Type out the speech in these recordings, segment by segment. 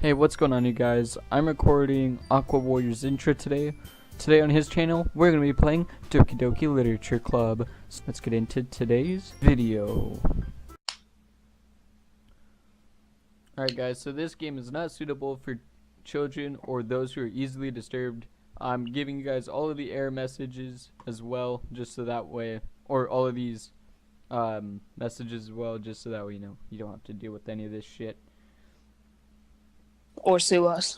Hey, what's going on, you guys? I'm recording Aqua Warrior's intro today. Today on his channel, we're going to be playing Doki Doki Literature Club. So let's get into today's video. Alright guys, so this game is not suitable for children or those who are easily disturbed. I'm giving you guys all of the error messages as well, just so that way, or all of these messages as well, just so that way, you don't have to deal with any of this shit. Or sue us.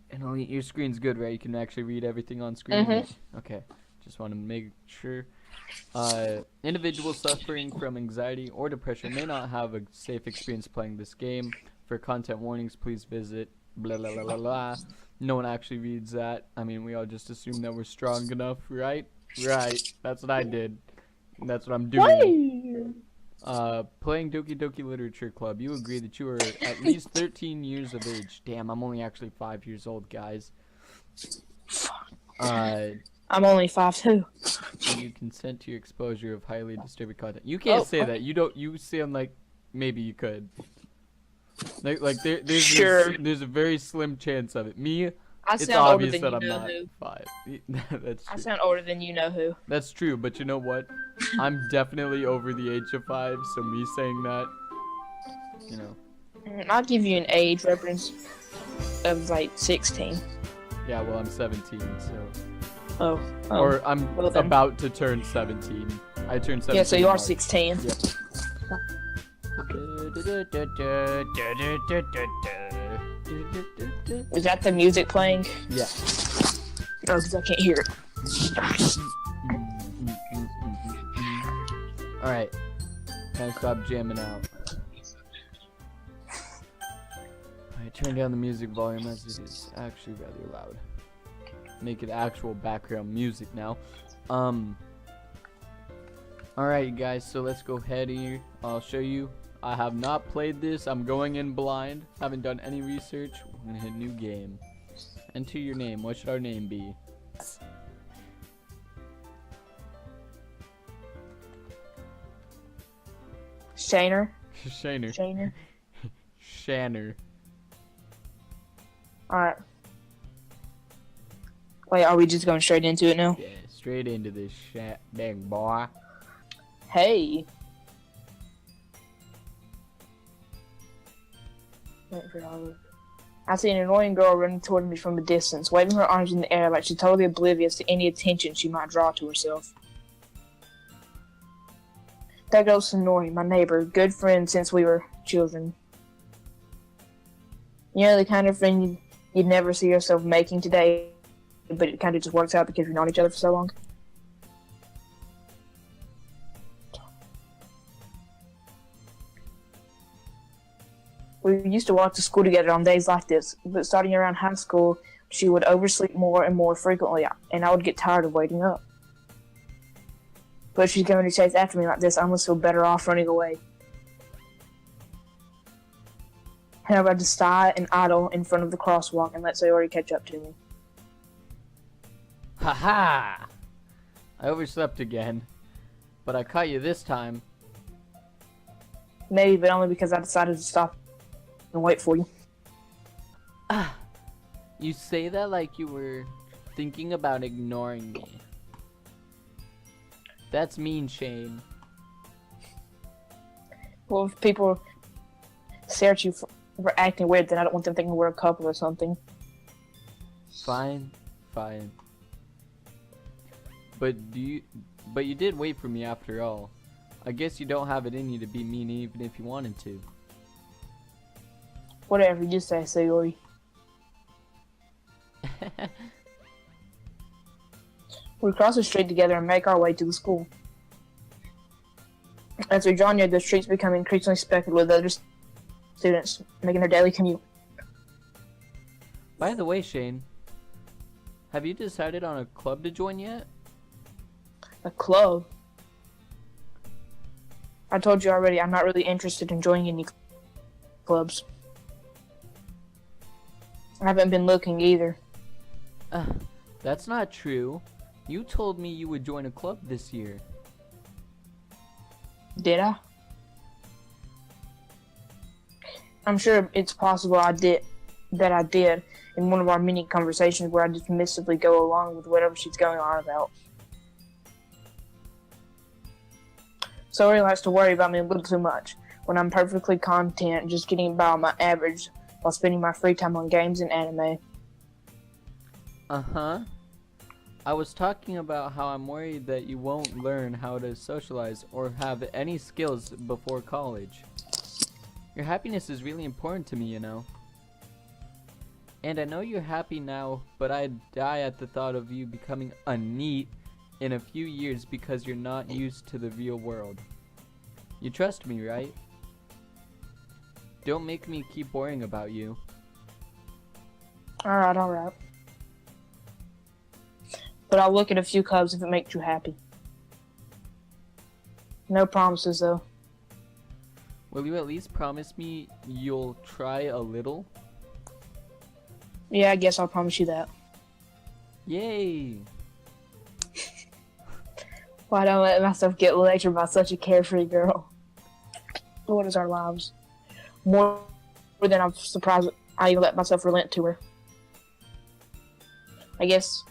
And your screen's good, right? You can actually read everything on screen? Mm-hmm. Okay, just want to make sure. Individuals suffering from anxiety or depression may not have a safe experience playing this game. For content warnings, please visit blah blah blah blah blah. No one actually reads that. I mean, we all just assume that we're strong enough, right? Right. That's what I did. That's what I'm doing. Playing Doki Doki Literature Club. You agree that you are at least 13 years of age. Damn, I'm only actually 5 years old, guys. I'm only 5'2". You consent to your exposure of highly disturbing content. You can't say that. You don't. You sound like maybe you could. There's a very slim chance of it. Me, it's obvious that I'm not 5. That's true. I sound older than you know who. That's true, but you know what? I'm definitely over the age of 5, so me saying that, I'll give you an age reference of like 16. Yeah, well, I'm 17, so. Oh. Or I'm about to turn 17. I turned 17. Yeah, so you are 16. Yep. Is that the music playing? Yeah. Oh, because I can't hear it. Alright. Time to stop jamming out. Alright, turn down the music volume as it is actually rather loud. Make it actual background music now. Alright, guys, so let's go ahead here. I'll show you. I have not played this. I'm going in blind. Haven't done any research. We're gonna hit new game. Enter your name. What should our name be? Shaner. Shaner. Shaner. Shanner. Alright. Wait, are we just going straight into it now? Yeah, straight into this shit, big boy. Hey. I see an annoying girl running toward me from a distance, waving her arms in the air like she's totally oblivious to any attention she might draw to herself. That girl's Sonori, my neighbor, good friend since we were children. You know, the kind of friend you'd never see yourself making today, but it kind of just works out because we've known each other for so long. We used to walk to school together on days like this, but starting around high school, she would oversleep more and more frequently, and I would get tired of waiting up. But if she's going to chase after me like this, I almost feel better off running away. However, I just sigh and idle in front of the crosswalk and let Sayori catch up to me. Haha! I overslept again, but I caught you this time. Maybe, but only because I decided to stop and wait for you. You say that like you were thinking about ignoring me. That's mean, Shane. Well, if people stare at you for acting weird, then I don't want them thinking we're a couple or something. Fine, fine. But you did wait for me after all. I guess you don't have it in you to be mean even if you wanted to. Whatever you say, Sayori. We cross the street together and make our way to the school. As we draw near, the streets become increasingly speckled with other students making their daily commute. By the way, Shane, have you decided on a club to join yet? A club? I told you already, I'm not really interested in joining any clubs. I haven't been looking either. That's not true. You told me you would join a club this year. Did I? I'm sure it's possible I did in one of our many conversations where I just dismissively go along with whatever she's going on about. Sayori likes to worry about me a little too much when I'm perfectly content just getting by on my average while spending my free time on games and anime. Uh-huh. I was talking about how I'm worried that you won't learn how to socialize or have any skills before college. Your happiness is really important to me, you know. And I know you're happy now, but I'd die at the thought of you becoming a NEET in a few years because you're not used to the real world. You trust me, right? Don't make me keep worrying about you. Alright. But I'll look at a few clubs if it makes you happy. No promises, though. Will you at least promise me you'll try a little? Yeah, I guess I'll promise you that. Yay! Why don't I let myself get lectured by such a carefree girl? What is our lives? More than I'm surprised I let myself relent to her. I guess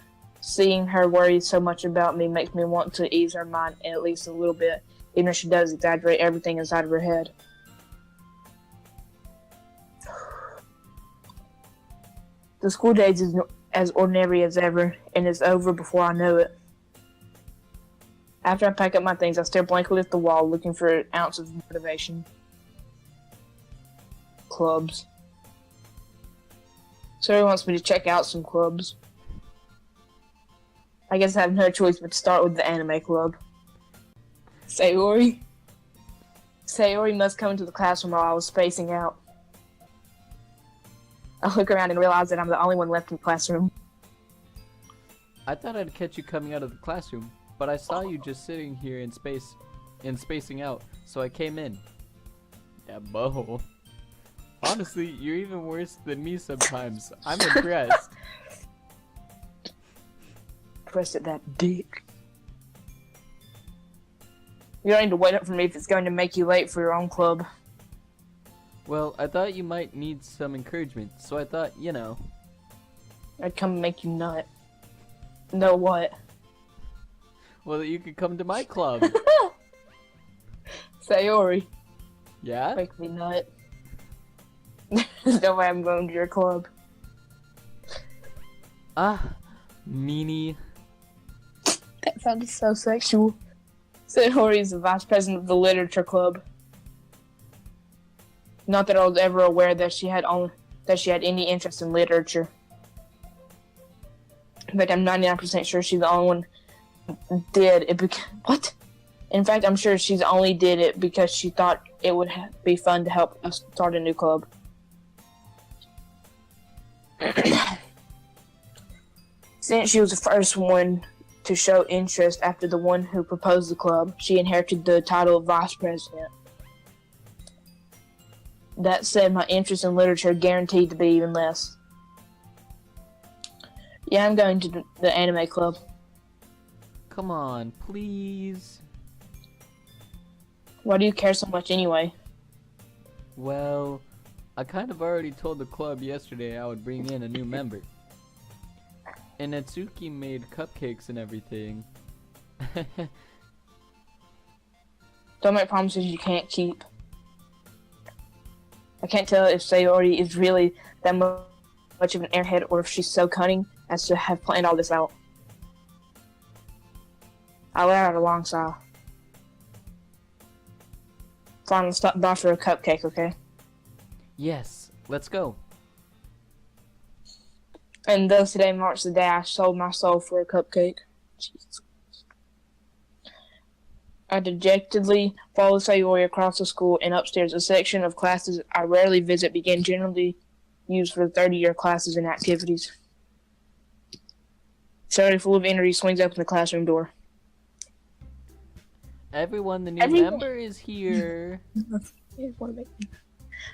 seeing her worry so much about me makes me want to ease her mind at least a little bit, even if she does exaggerate everything inside of her head. The school days is as ordinary as ever, and it's over before I know it. After I pack up my things, I stare blankly at the wall, looking for an ounce of motivation. Clubs. Sayori wants me to check out some clubs. I guess I have no choice but to start with the anime club. Sayori must come into the classroom while I was spacing out. I look around and realize that I'm the only one left in the classroom. I thought I'd catch you coming out of the classroom, but I saw you just sitting here in spacing out, so I came in. Yeah, boho. Honestly, you're even worse than me sometimes. I'm impressed. Press at that dick. You don't need to wait up for me if it's going to make you late for your own club. Well, I thought you might need some encouragement, so I thought, you know. I'd come and make you nut. Know what? Well, you could come to my club. Sayori, Yeah? make me nut. There's no way I'm going to your club. Ah, meanie. That sounded so sexual. Sayori is the vice president of the literature club. Not that I was ever aware that she had any interest in literature. But I'm 99% sure she's the only one did it. What? In fact, I'm sure she's only did it because she thought it would be fun to help us start a new club. Since she was the first one to show interest after the one who proposed the club, she inherited the title of vice president. That said, my interest in literature guaranteed to be even less. Yeah, I'm going to the anime club. Come on, please. Why do you care so much anyway? Well, I kind of already told the club yesterday I would bring in a new member. And Natsuki made cupcakes and everything. Don't make promises you can't keep. I can't tell if Sayori is really that much of an airhead or if she's so cunning as to have planned all this out. I let out a long sigh. Fine, let's stop by for a cupcake, okay? Yes, let's go. And thus today marks the day I sold my soul for a cupcake. Jesus. I dejectedly follow Sayori across the school and upstairs. A section of classes I rarely visit begin generally used for 30-year classes and activities. Sayori, full of energy, swings open the classroom door. Everyone, the new member is here.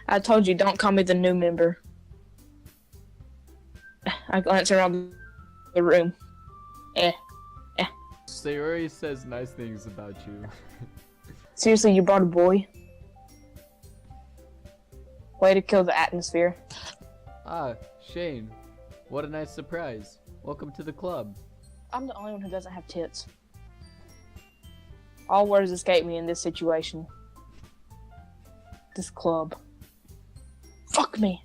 I told you, don't call me the new member. I glance around the room. Sayori says nice things about you. Seriously, you brought a boy? Way to kill the atmosphere. Ah, Shane. What a nice surprise. Welcome to the club. I'm the only one who doesn't have tits. All words escape me in this situation. This club. Fuck me.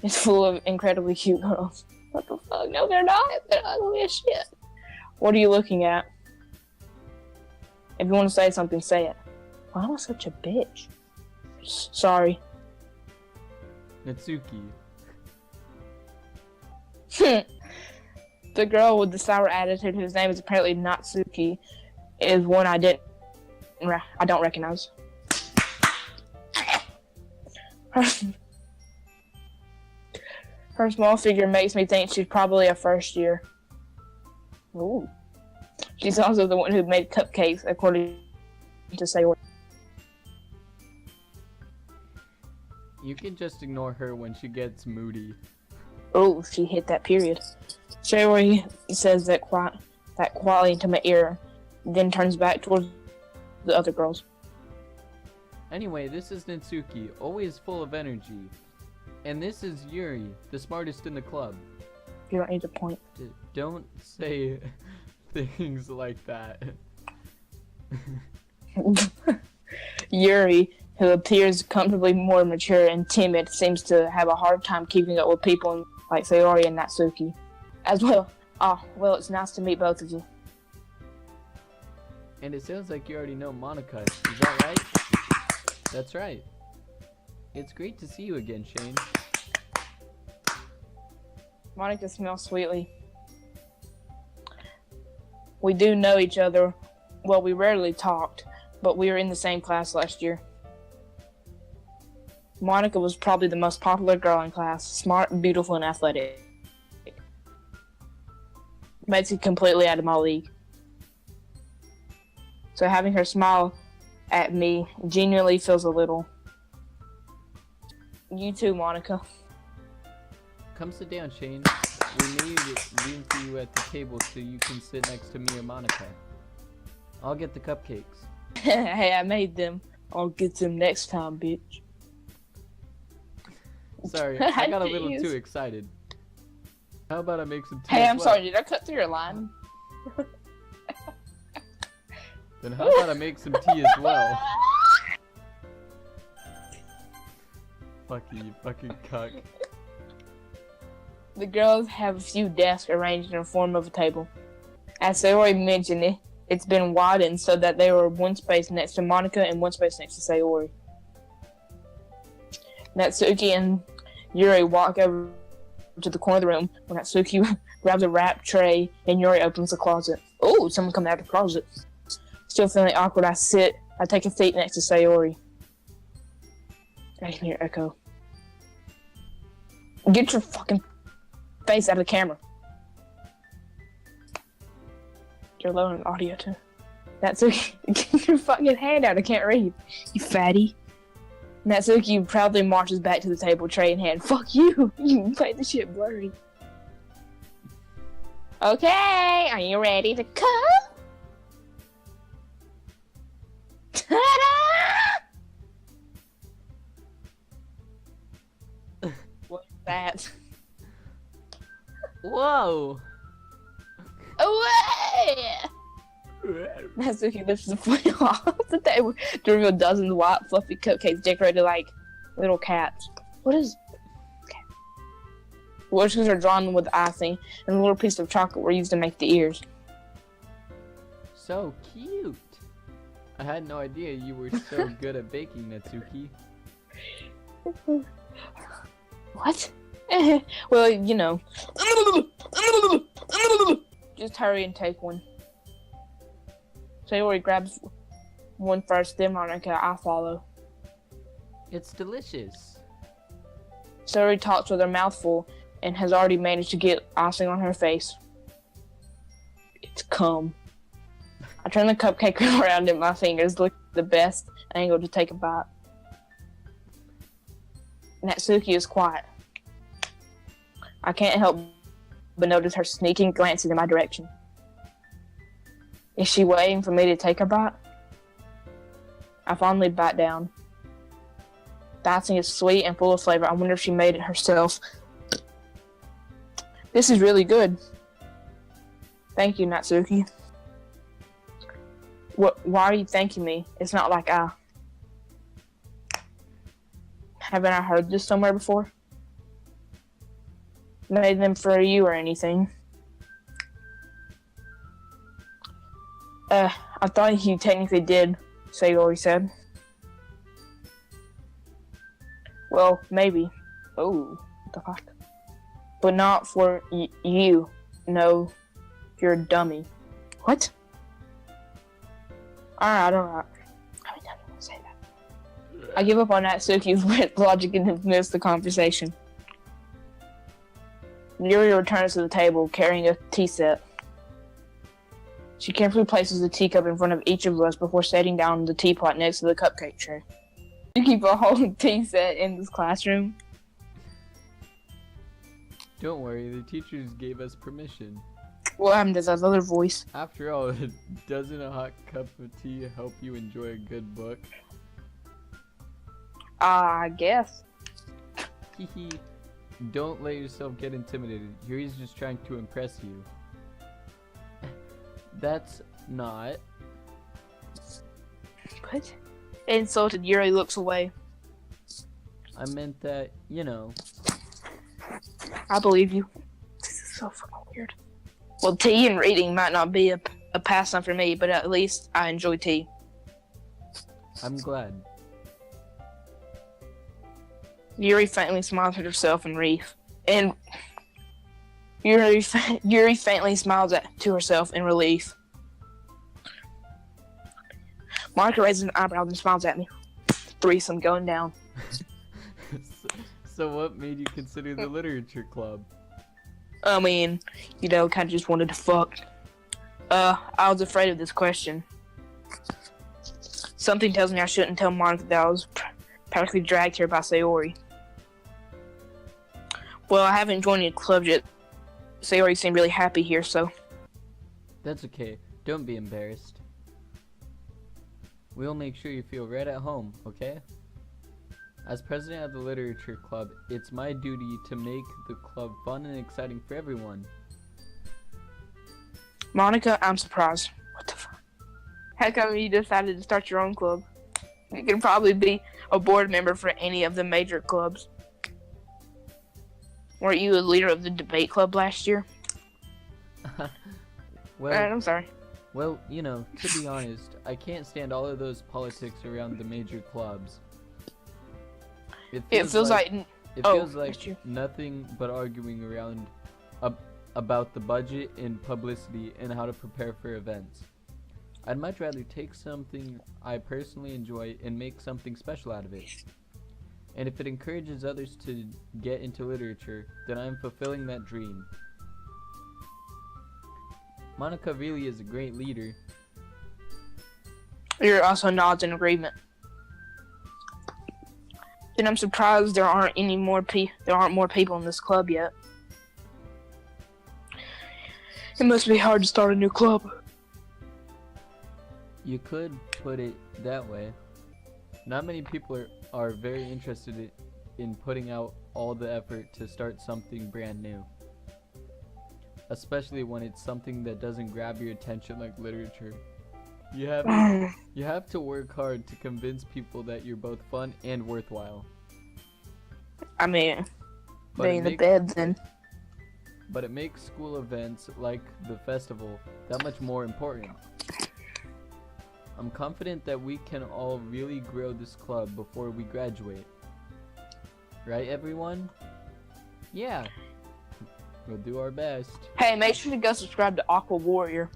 It's full of incredibly cute girls. What the fuck? No, they're not. They're ugly as shit. What are you looking at? If you want to say something, say it. Why am I such a bitch? Sorry. Natsuki. The girl with the sour attitude, whose name is apparently Natsuki, is one I don't recognize. Her small figure makes me think she's probably a first year. Ooh. She's also the one who made cupcakes, according to Sayori. You can just ignore her when she gets moody. Oh, she hit that period. Sayori says that quietly into my ear, then turns back towards the other girls. Anyway, this is Natsuki, always full of energy. And this is Yuri, the smartest in the club. You don't need to point. Don't say things like that. Yuri, who appears comfortably more mature and timid, seems to have a hard time keeping up with people like Sayori and Natsuki. As well. Oh, well, it's nice to meet both of you. And it sounds like you already know Monica, is that right? That's right. It's great to see you again, Shane. Monica smells sweetly. We do know each other. Well, we rarely talked, but we were in the same class last year. Monica was probably the most popular girl in class, smart, beautiful, and athletic. Makes it completely out of my league. So having her smile at me genuinely feels a little. You too, Monica. Come sit down, Shane. We made room for you at the table so you can sit next to me or Monica. I'll get the cupcakes. Hey, I made them. I'll get them next time, bitch. Sorry, I got a little too excited. How about I make some tea? Hey, I'm well? sorry, did I cut through your line? Then how about I make some tea as well? Fuck you fucking cuck. The girls have a few desks arranged in the form of a table. As Sayori mentioned, it's been widened so that there were one space next to Monica and one space next to Sayori. Natsuki and Yuri walk over to the corner of the room when Natsuki grabs a wrap tray and Yuri opens the closet. Oh, someone coming out of the closet. Still feeling awkward, I take a seat next to Sayori. I can hear Echo. Get your fucking face out of the camera. You're low on audio too. Natsuki, get your fucking hand out, I can't read. You fatty. Natsuki proudly marches back to the table, tray in hand. Fuck you! You made the shit blurry. Okay, are you ready to come? Ta-da! What's that? Whoa! Away! Natsuki lifts the foil off the table to reveal dozens of white, fluffy cupcakes decorated like little cats. What is... Okay. Wishes are drawn with icing, and a little piece of chocolate were used to make the ears. So cute! I had no idea you were so good at baking, Natsuki. What? Well, you know. Just hurry and take one. Sayori grabs one first, then Monica, I follow. It's delicious. Sayori talks with her mouth full and has already managed to get icing on her face. It's cum. I turn the cupcake around in my fingers, look at the best angle to take a bite. Natsuki is quiet. I can't help but notice her sneaking glances in my direction. Is she waiting for me to take a bite? I finally bite down. The icing is sweet and full of flavor. I wonder if she made it herself. This is really good. Thank you, Natsuki. Why are you thanking me? It's not like I... Haven't I heard this somewhere before? Made them for you or anything. I thought you technically did, Sayori said. Well, maybe. Oh, what the fuck? But not for you. No, you're a dummy. What? Alright, I don't know. I don't want to say that. I give up on Natsuki's logic and miss the conversation. Yuri returns to the table carrying a tea set. She carefully places the teacup in front of each of us before setting down the teapot next to the cupcake tray. You keep a whole tea set in this classroom? Don't worry, the teachers gave us permission. What happened to that other voice? After all, doesn't a hot cup of tea help you enjoy a good book? I guess. Hehe. Don't let yourself get intimidated. Yuri's just trying to impress you. That's not. What? Insulted, Yuri looks away. I meant that, you know. I believe you. This is so fucking weird. Well, tea and reading might not be a pastime for me, but at least I enjoy tea. I'm glad. Yuri faintly smiles at herself and Reef. And Yuri faintly smiles to herself in relief. Monica raises an eyebrow and smiles at me. Threesome going down. So what made you consider the literature club? I mean, you know, kind of just wanted to fuck. I was afraid of this question. Something tells me I shouldn't tell Monica that I was practically dragged here by Sayori. Well, I haven't joined any clubs yet. Sayori seemed really happy here, so... That's okay. Don't be embarrassed. We'll make sure you feel right at home, okay? As president of the literature club, it's my duty to make the club fun and exciting for everyone. Monica, I'm surprised. What the fuck? How come you decided to start your own club? You can probably be a board member for any of the major clubs. Weren't you a leader of the debate club last year? Well, I'm sorry. Well, you know, to be honest, I can't stand all of those politics around the major clubs. It feels like nothing but arguing around about the budget and publicity and how to prepare for events. I'd much rather take something I personally enjoy and make something special out of it. And if it encourages others to get into literature, then I'm fulfilling that dream. Monica really is a great leader. You're also nods in agreement. Then I'm surprised there aren't more people in this club yet. It must be hard to start a new club. You could put it that way. Not many people are very interested in putting out all the effort to start something brand new. Especially when it's something that doesn't grab your attention like literature. You have to work hard to convince people that you're both fun and worthwhile. I mean, being the bed then. But it makes school events like the festival that much more important. I'm confident that we can all really grow this club before we graduate. Right, everyone? Yeah. We'll do our best. Hey, make sure to go subscribe to Aqua Warrior.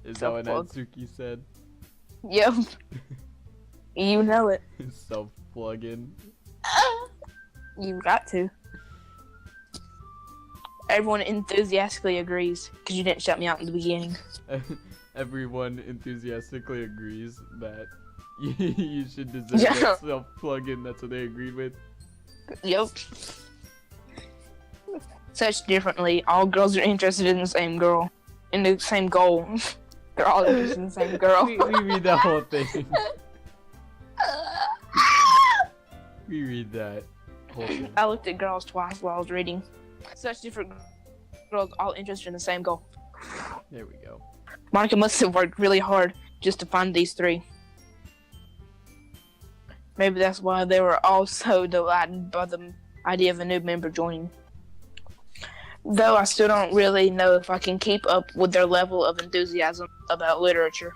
Is that what Natsuki said? Yep. You know it. Self-plug-in. You got to. Everyone enthusiastically agrees, because you didn't shut me out in the beginning. Everyone enthusiastically agrees that you should deserve that self-plug-in. That's what they agreed with. Yep. Such differently, all girls are interested in the same girl. In the same goal. They're all interested in the same girl. we read that whole thing. reread that whole thing. I looked at girls twice while I was reading. Such different girls, all interested in the same goal. There we go. Monica must have worked really hard just to find these three. Maybe that's why they were all so delighted by the idea of a new member joining. Though I still don't really know if I can keep up with their level of enthusiasm about literature.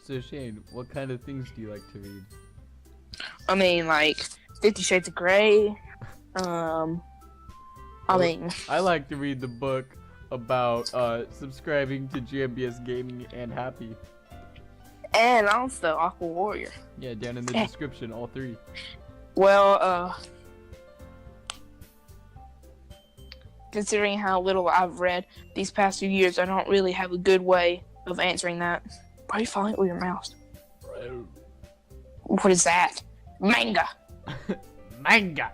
So Shane, what kind of things do you like to read? I mean, like 50 Shades of Grey. I like to read the book about subscribing to GMBS Gaming and Happy. And also Aqua Warrior. Yeah, down in the description, all three. Well, considering how little I've read these past few years, I don't really have a good way of answering that. Why are you falling with your mouse? What is that? Manga! Manga!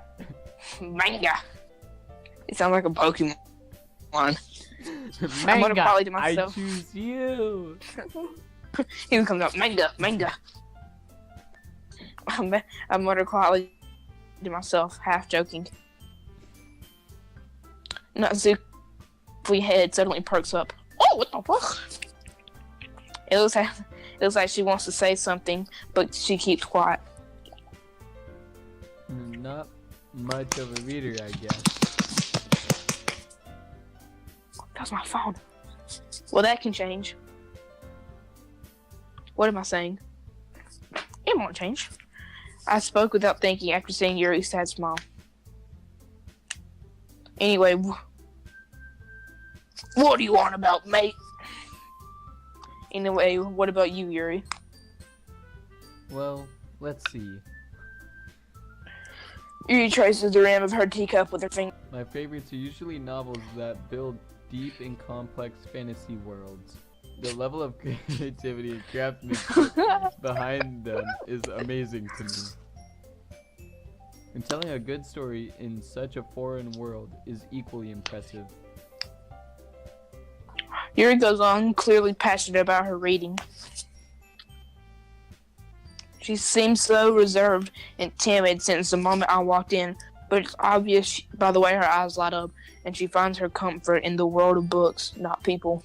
Manga! It sounds like a Pokemon. Manga! I'm gonna probably to I myself. choose you! Here comes up, manga, manga. I'm gonna quietly to myself, half joking. Natsuki's head suddenly perks up. Oh, what the fuck? It looks like she wants to say something, but she keeps quiet. Not much of a reader, I guess. That's my phone. Well, that can change. What am I saying? It won't change. I spoke without thinking after seeing Yuri's sad smile. Anyway, what do you want about, mate? Anyway, what about you, Yuri? Well, let's see. Yuri traces the rim of her teacup with her finger. My favorites are usually novels that build deep and complex fantasy worlds. The level of creativity and craftsmanship behind them is amazing to me. And telling a good story in such a foreign world is equally impressive. Yuri goes on, clearly passionate about her reading. She seems so reserved and timid since the moment I walked in, but it's obvious by the way her eyes light up, and she finds her comfort in the world of books, not people.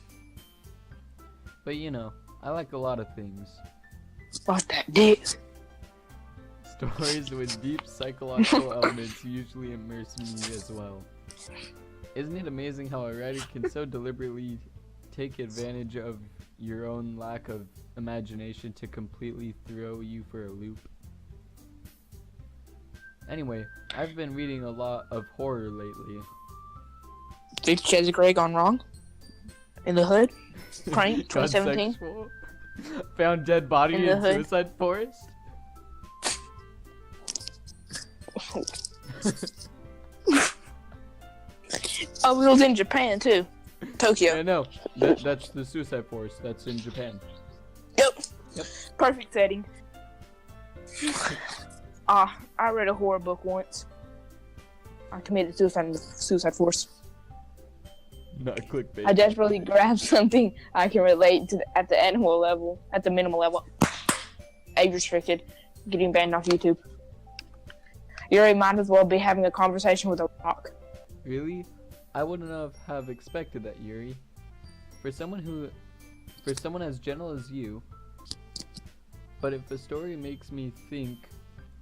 But you know, I like a lot of things. Like that dick. Stories with deep psychological elements usually immerse me as well. Isn't it amazing how a writer can so deliberately take advantage of your own lack of imagination to completely throw you for a loop? Anyway, I've been reading a lot of horror lately. 50 Shades of Grey gone wrong? In the Hood? Prank, Gone 2017? sexual. Found dead body In in the hood. suicide forest. Oh, it was in Japan too. Tokyo. Yeah, no, that's the suicide forest. That's in Japan. Yep. Perfect setting. I read a horror book once. I committed suicide in the suicide force. Not clickbait. I desperately grabbed something I can relate to at the animal level, at the minimal level. Age restricted. Getting banned off YouTube. Yuri might as well be having a conversation with a rock. Really? I wouldn't have expected that, Yuri. For someone as gentle as you. But if a story makes me think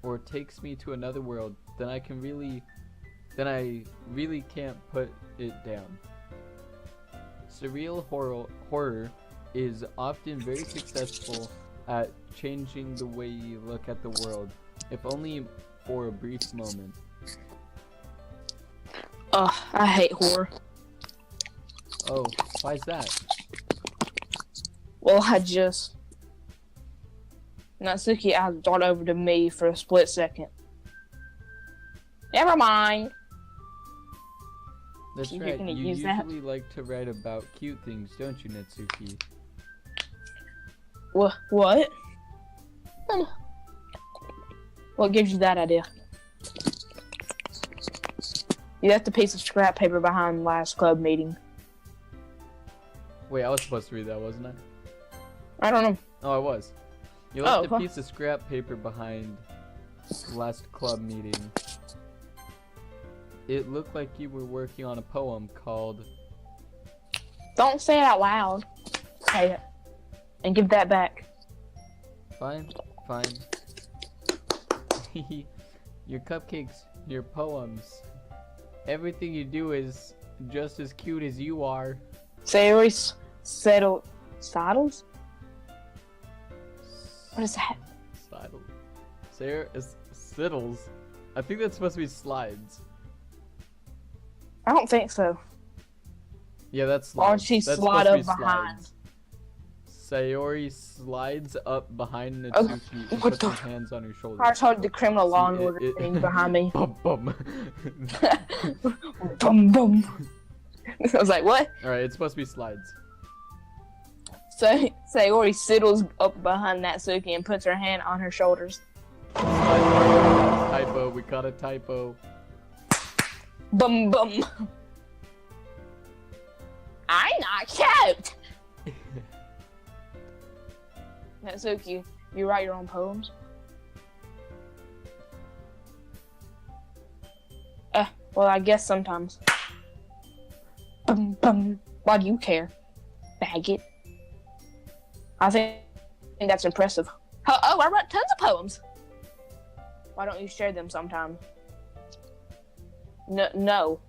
or takes me to another world, then I really can't put it down. Surreal horror is often very successful at changing the way you look at the world, if only for a brief moment. I hate horror. Oh, why's that? Well, Natsuki eyes dart over to me for a split second. Never mind. That's You're right, gonna you use that? usually like to write about cute things, don't you, Natsuki? What? What gives you that idea? You left a piece of scrap paper behind last club meeting. Wait, I was supposed to read that, wasn't I? I don't know. Oh, I was. You left Oh, a piece of scrap paper behind last club meeting, it looked like you were working on a poem called... Don't say it out loud. Say it. And give that back. Fine, fine. Your cupcakes, your poems, everything you do is just as cute as you are. Sayori Saddles? What is that? Sidle. Sarah is Siddles. I think that's supposed to be slides. I don't think so. Yeah, that's Why don't slides. she That's slide supposed to up be behind? slides. Sayori slides up behind Natsuki and what puts the- her hands on her shoulders. I told the criminal law and See, order thing behind me. Bum bum. Bum bum. I was like, what? Alright, it's supposed to be slides. Sayori siddles up behind Natsuki and puts her hand on her shoulders. Typo, we got a typo. Bum bum. I'm not cute. Natsuki, you write your own poems? Well, I guess sometimes. Bum bum. Why do you care, faggot? I think that's impressive. Oh, I wrote tons of poems. Why don't you share them sometime? No.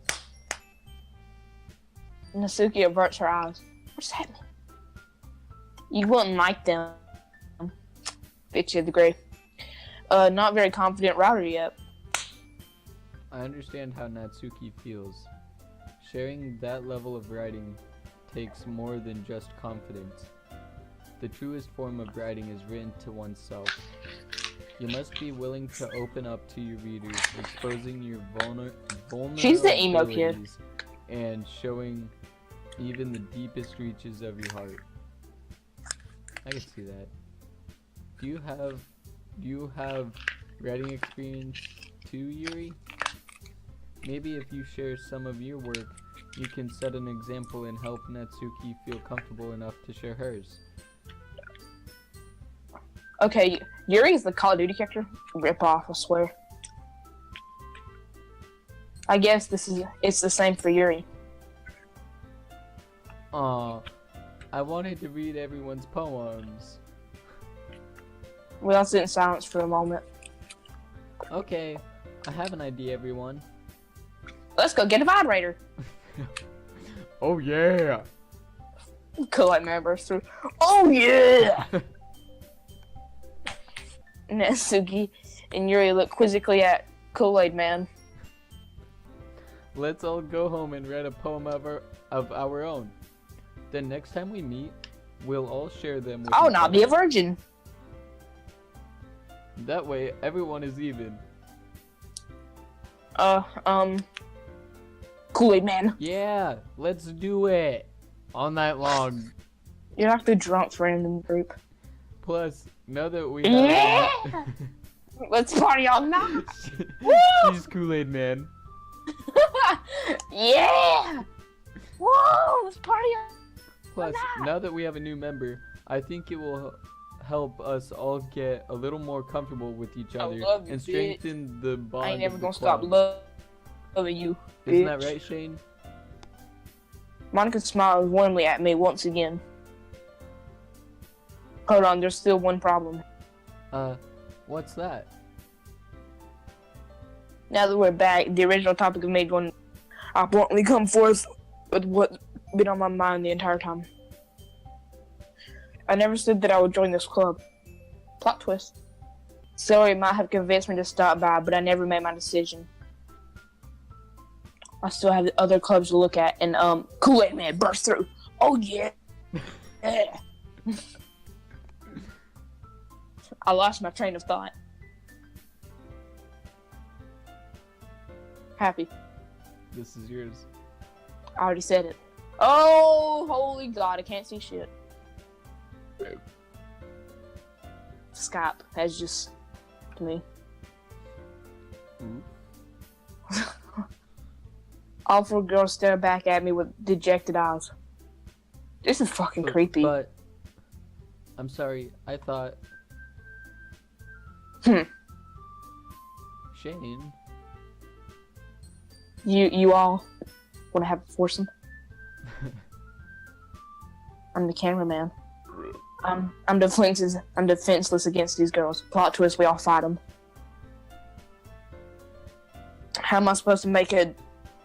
Natsuki averts her eyes. What's happening? You wouldn't like them. Bitch of the grave. Not very confident router yet. I understand how Natsuki feels. Sharing that level of writing takes more than just confidence. The truest form of writing is written to oneself. You must be willing to open up to your readers, exposing your vulnerabilities She's the emo kid. and showing even the deepest reaches of your heart. I can see that. Do you have writing experience too, Yuri? Maybe if you share some of your work, you can set an example and help Natsuki feel comfortable enough to share hers. Okay, Yuri is the Call of Duty character. Rip off, I swear. I guess it's the same for Yuri. Aw, I wanted to read everyone's poems. We all sit in silence for a moment. Okay, I have an idea, everyone. Let's go get a vibrator. Oh yeah! Kool-Aid Man bursts through. Oh yeah! Natsuki and Yuri look quizzically at Kool-Aid Man. Let's all go home and write a poem of our own. Then next time we meet, we'll all share them with I'll each not other. be a virgin. That way, everyone is even. Kool-Aid Man. Yeah, let's do it! All night long. You're like the drunk friend in the group. Plus, now that we Yeah! have... Let's party all night. She's Kool-Aid Man. Yeah! Whoa! Let's party all Plus, night. now that we have a new member, I think it will help us all get a little more comfortable with each other love you, and strengthen the bond. I ain't never of the gonna stop club. loving you. Isn't bitch. that right, Shane? Monica smiles warmly at me once again. Hold on, there's still one problem. What's that? Now that we're back, the original topic of made one. I bluntly come forth with what's been on my mind the entire time. I never said that I would join this club. Plot twist. Sorry, might have convinced me to stop by, but I never made my decision. I still have the other clubs to look at, and Kool-Aid Man burst through. Oh yeah. Yeah. I lost my train of thought. Happy. This is yours. I already said it. Oh, holy God, I can't see shit. Skype has just to me. Ooh. All four girls stare back at me with dejected eyes. This is fucking creepy. But I'm sorry. I thought. Shane. You all want to have a foursome? I'm the cameraman. I'm defenseless against these girls. Plot twist: we all fight them. How am I supposed to make a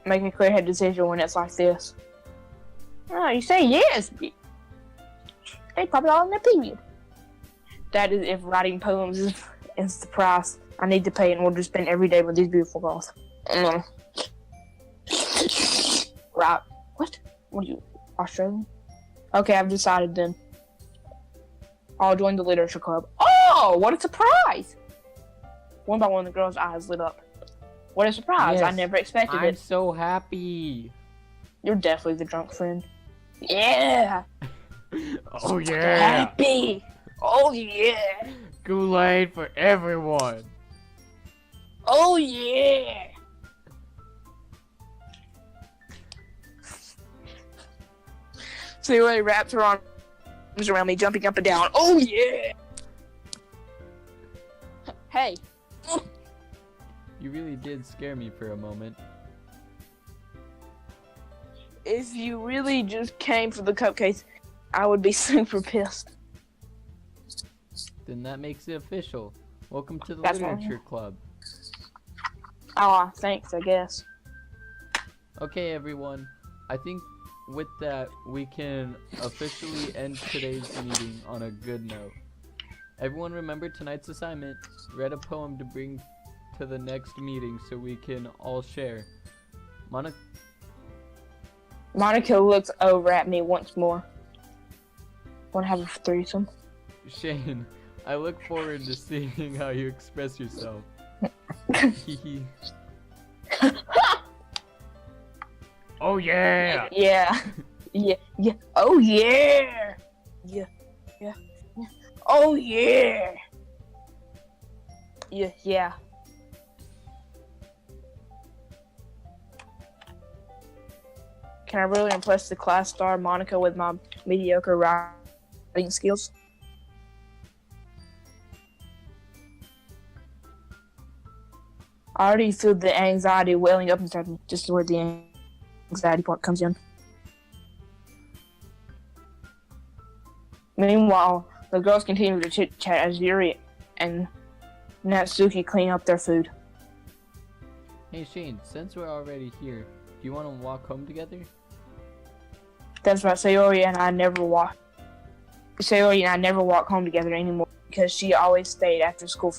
clear-headed decision when it's like this? Oh, you say yes. They probably all in their period. That is if writing poems is the price I need to pay in order to spend every day with these beautiful girls. Right. What? What are you, Australian? Okay, I've decided then. I'll join the literature club. Oh, what a surprise! One by one, the girl's eyes lit up. What a surprise! Yes, I never expected I'm it. so happy. You're definitely the drunk friend. Yeah! Oh yeah! Happy! Oh yeah! Kool-Aid for everyone. Oh yeah! See where he wraps her arms around me, jumping up and down. Oh yeah! Hey! You really did scare me for a moment. If you really just came for the cupcakes, I would be super pissed. Then that makes it official. Welcome to the That's fine. literature club. Aw, thanks, I guess. Okay, everyone. I think with that, we can officially end today's meeting on a good note. Everyone remember tonight's assignment. Read a poem to bring to the next meeting so we can all share. Monica looks over at me once more. Want to have a threesome? Shane, I look forward to seeing how you express yourself. Oh yeah! Yeah. Yeah. Yeah. Oh yeah. Yeah. Yeah. Yeah. Oh yeah. Yeah. Yeah. Can I really impress the class star Monica with my mediocre writing skills? I already feel the anxiety welling up inside me, just where the anxiety part comes in. Meanwhile, the girls continue to chit-chat as Yuri and Natsuki clean up their food. Hey Shane, since we're already here, do you want to walk home together? That's right, Sayori and I never walk home together anymore because she always stayed after school.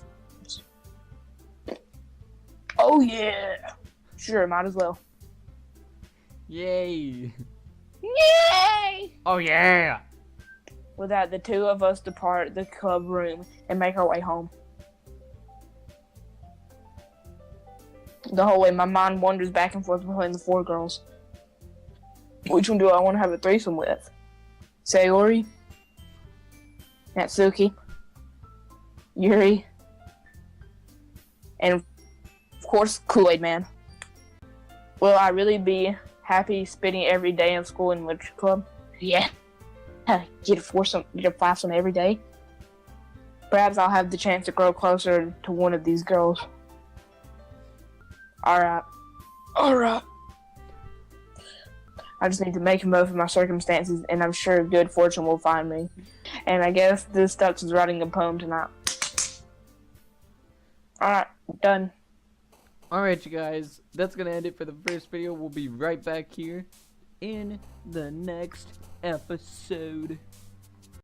Oh yeah! Sure, might as well. Yay! Yay! Oh yeah! With that, the two of us depart the club room and make our way home. The whole way, my mind wanders back and forth between the four girls. Which one do I want to have a threesome with? Sayori? Natsuki? Yuri? And, of course, Kool-Aid Man. Will I really be happy spending every day in school in literature club? Yeah. Get a foursome every day. Perhaps I'll have the chance to grow closer to one of these girls. Alright. I just need to make the most of my circumstances, and I'm sure good fortune will find me. And I guess this starts with writing a poem tonight. Alright, done. Alright you guys, that's gonna end it for the first video. We'll be right back here in the next episode.